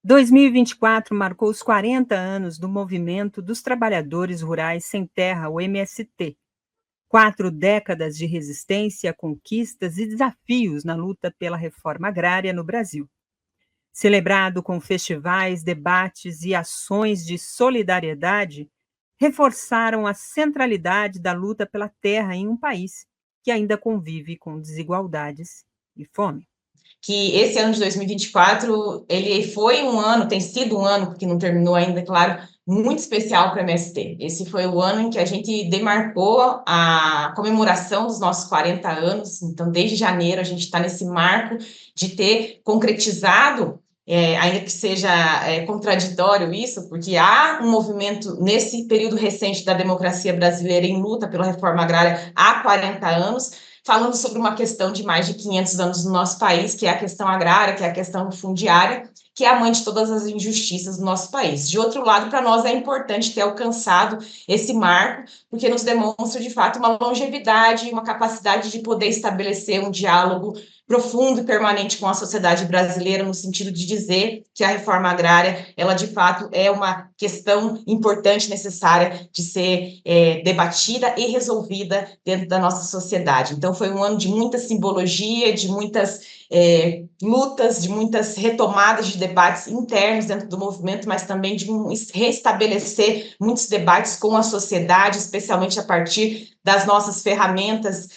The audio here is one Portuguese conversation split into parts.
2024 marcou os 40 anos do Movimento dos Trabalhadores Rurais Sem Terra, o MST. 4 décadas de resistência, conquistas e desafios na luta pela reforma agrária no Brasil. Celebrado com festivais, debates e ações de solidariedade, reforçaram a centralidade da luta pela terra em um país que ainda convive com desigualdades e fome. Que esse ano de 2024, ele foi um ano, tem sido um ano, porque não terminou ainda, claro, muito especial para o MST. Esse foi o ano em que a gente demarcou a comemoração dos nossos 40 anos, então desde janeiro a gente está nesse marco de ter concretizado, ainda que seja contraditório isso, porque há um movimento nesse período recente da democracia brasileira em luta pela reforma agrária há 40 anos, falando sobre uma questão de mais de 500 anos no nosso país, que é a questão agrária, que é a questão fundiária, que é a mãe de todas as injustiças do nosso país. De outro lado, para nós é importante ter alcançado esse marco, porque nos demonstra, de fato, uma longevidade, uma capacidade de poder estabelecer um diálogo profundo e permanente com a sociedade brasileira, no sentido de dizer que a reforma agrária, ela de fato é uma questão importante, necessária de ser debatida e resolvida dentro da nossa sociedade. Então, foi um ano de muita simbologia, de muitas lutas, de muitas retomadas de debates internos dentro do movimento, mas também de restabelecer muitos debates com a sociedade, especialmente a partir das nossas ferramentas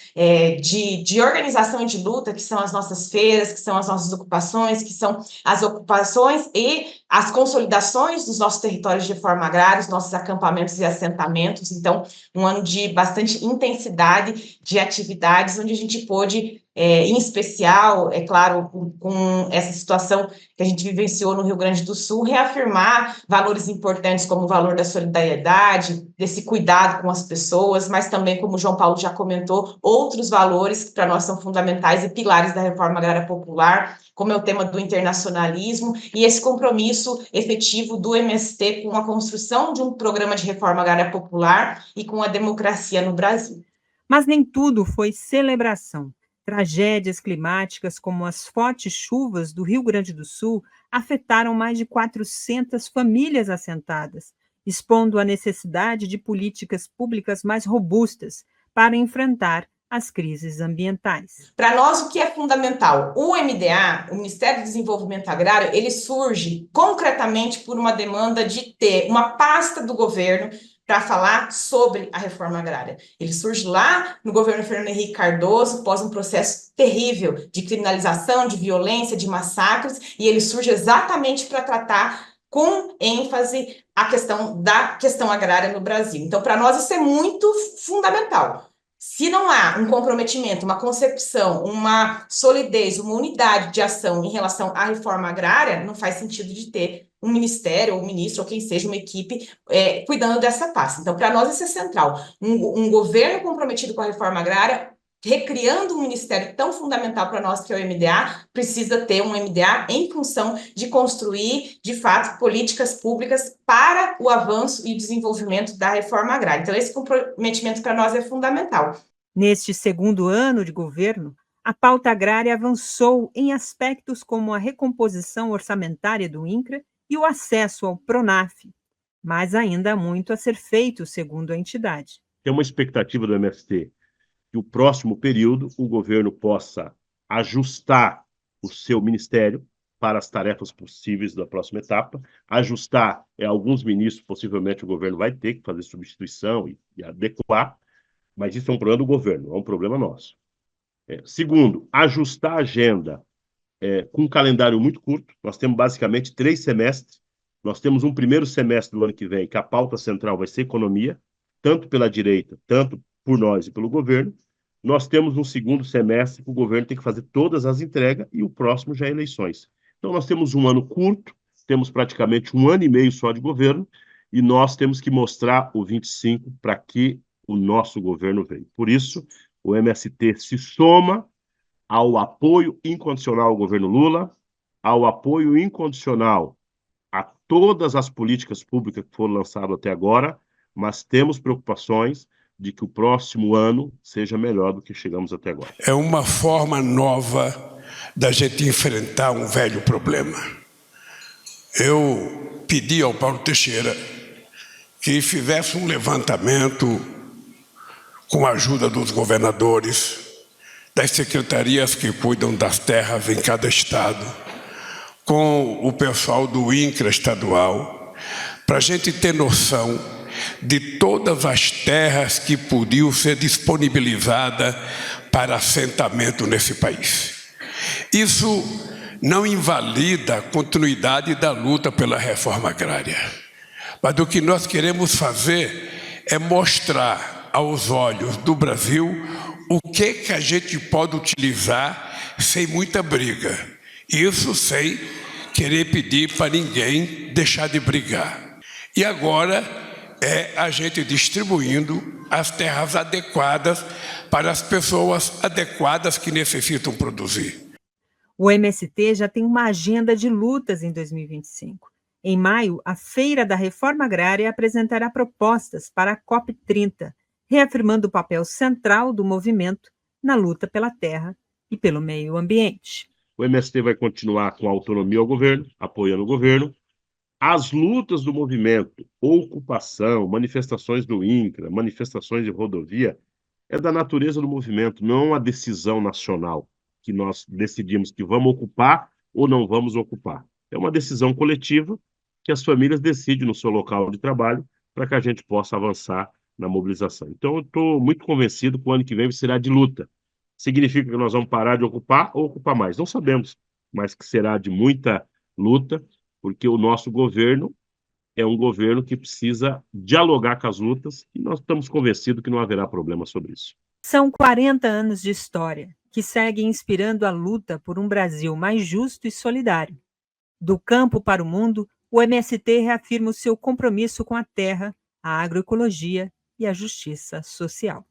de organização e de luta, que são as nossas feiras, que são as nossas ocupações, que são as ocupações e as consolidações dos nossos territórios de reforma agrária, os nossos acampamentos e assentamentos. Então, um ano de bastante intensidade de atividades, onde a gente pôde, em especial, é claro, com essa situação que a gente vivenciou no Rio Grande do Sul, reafirmar valores importantes como o valor da solidariedade, desse cuidado com as pessoas, mas também, como o João Paulo já comentou, outros valores que para nós são fundamentais e pilares da reforma agrária popular, como é o tema do internacionalismo e esse compromisso efetivo do MST com a construção de um programa de reforma agrária popular e com a democracia no Brasil. Mas nem tudo foi celebração. Tragédias climáticas, como as fortes chuvas do Rio Grande do Sul, afetaram mais de 400 famílias assentadas, expondo a necessidade de políticas públicas mais robustas para enfrentar as crises ambientais. Para nós, o que é fundamental? O MDA, o Ministério do Desenvolvimento Agrário, ele surge concretamente por uma demanda de ter uma pasta do governo para falar sobre a reforma agrária. Ele surge lá no governo Fernando Henrique Cardoso, após um processo terrível de criminalização, de violência, de massacres, e ele surge exatamente para tratar com ênfase a questão da questão agrária no Brasil. Então, para nós, isso é muito fundamental. Se não há um comprometimento, uma concepção, uma solidez, uma unidade de ação em relação à reforma agrária, não faz sentido de ter um ministério, ou um ministro, ou quem seja, uma equipe cuidando dessa pasta. Então, para nós, isso é central. Um governo comprometido com a reforma agrária, recriando um ministério tão fundamental para nós, que é o MDA, precisa ter um MDA em função de construir, de fato, políticas públicas para o avanço e desenvolvimento da reforma agrária. Então, esse comprometimento para nós é fundamental. Neste segundo ano de governo, a pauta agrária avançou em aspectos como a recomposição orçamentária do INCRA e o acesso ao PRONAF, mas ainda há muito a ser feito, segundo a entidade. Tem uma expectativa do MST que o próximo período o governo possa ajustar o seu ministério para as tarefas possíveis da próxima etapa, ajustar alguns ministros, possivelmente o governo vai ter que fazer substituição e adequar, mas isso é um problema do governo, não é um problema nosso. Segundo, ajustar a agenda com um calendário muito curto. Nós temos basicamente 3 semestres. Nós temos um primeiro semestre do ano que vem, que a pauta central vai ser economia, tanto pela direita, tanto por nós e pelo governo. Nós temos um segundo semestre que o governo tem que fazer todas as entregas e o próximo já é eleições. Então, nós temos um ano curto, temos praticamente um ano e meio só de governo e nós temos que mostrar o 25 para que o nosso governo veio. Por isso, o MST se soma ao apoio incondicional ao governo Lula, ao apoio incondicional a todas as políticas públicas que foram lançadas até agora, mas temos preocupações de que o próximo ano seja melhor do que chegamos até agora. É uma forma nova da gente enfrentar um velho problema. eu pedi ao Paulo Teixeira que fizesse um levantamento com a ajuda dos governadores, das secretarias que cuidam das terras em cada estado, com o pessoal do INCRA estadual, para a gente ter noção de todas as terras que podiam ser disponibilizadas para assentamento nesse país. Isso não invalida a continuidade da luta pela reforma agrária, mas o que nós queremos fazer é mostrar aos olhos do Brasil o que a gente pode utilizar sem muita briga. Isso sem querer pedir para ninguém deixar de brigar. E agora é a gente distribuindo as terras adequadas para as pessoas adequadas que necessitam produzir. O MST já tem uma agenda de lutas em 2025. Em maio, a Feira da Reforma Agrária apresentará propostas para a COP30, reafirmando o papel central do movimento na luta pela terra e pelo meio ambiente. O MST vai continuar com autonomia ao governo, apoiando o governo. As lutas do movimento, ocupação, manifestações do INCRA, manifestações de rodovia, é da natureza do movimento, não é uma decisão nacional que nós decidimos que vamos ocupar ou não vamos ocupar. É uma decisão coletiva que as famílias decidem no seu local de trabalho para que a gente possa avançar na mobilização. Então, eu estou muito convencido que o ano que vem será de luta. Significa que nós vamos parar de ocupar ou ocupar mais? Não sabemos, mas que será de muita luta, porque o nosso governo é um governo que precisa dialogar com as lutas e nós estamos convencidos que não haverá problema sobre isso. São 40 anos de história que seguem inspirando a luta por um Brasil mais justo e solidário. Do campo para o mundo, o MST reafirma o seu compromisso com a terra, a agroecologia e a justiça social.